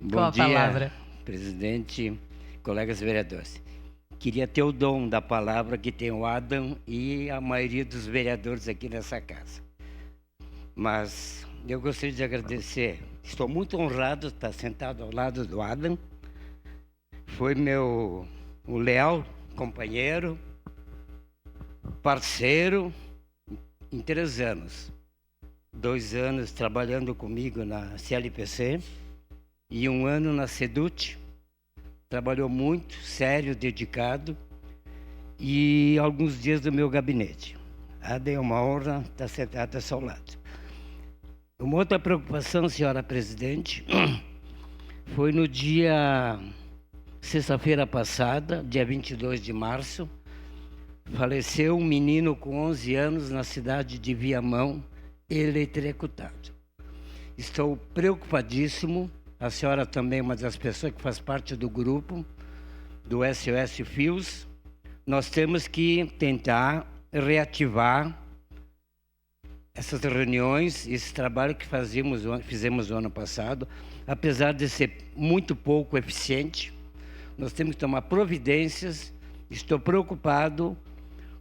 Com a palavra. Presidente, colegas vereadores. Queria ter o dom da palavra que tem o Adam e a maioria dos vereadores aqui nessa casa. Mas eu gostaria de agradecer. Estou muito honrado de estar sentado ao lado do Adam. Foi o leal companheiro, parceiro em 3 anos. 2 anos trabalhando comigo na CLPC e 1 ano na SEDUT. Trabalhou muito, sério, dedicado, e alguns dias do meu gabinete. É uma honra estar sentado ao seu lado. Uma outra preocupação, senhora presidente, foi no sexta-feira passada, dia 22 de março, faleceu um menino com 11 anos na cidade de Viamão, eletrocutado. Estou preocupadíssimo. A senhora também é uma das pessoas que faz parte do grupo do SOS Fios. Nós temos que tentar reativar essas reuniões, esse trabalho que fizemos no ano passado, apesar de ser muito pouco eficiente. Nós temos que tomar providências. Estou preocupado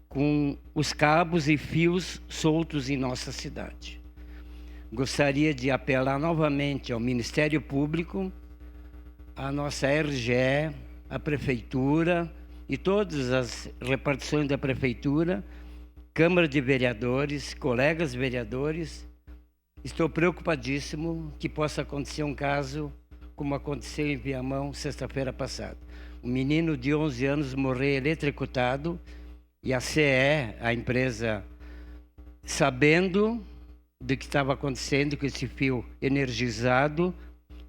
com os cabos e fios soltos em nossa cidade. Gostaria de apelar novamente ao Ministério Público, à nossa RGE, à Prefeitura e todas as repartições da Prefeitura, Câmara de Vereadores, colegas vereadores. Estou preocupadíssimo que possa acontecer um caso como aconteceu em Viamão sexta-feira passada. Um menino de 11 anos morreu eletrocutado e a CE, a empresa, sabendo do que estava acontecendo com esse fio energizado,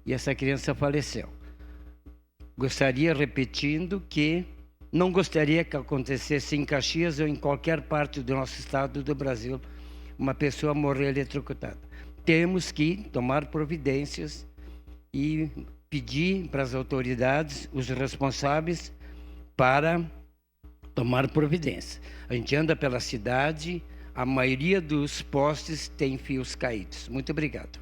e essa criança faleceu. Gostaria, repetindo, que não gostaria que acontecesse em Caxias ou em qualquer parte do nosso estado do Brasil uma pessoa morrer eletrocutada. Temos que tomar providências e pedir para as autoridades, os responsáveis, para tomar providência. A gente anda pela cidade, a maioria dos postes tem fios caídos. Muito obrigado.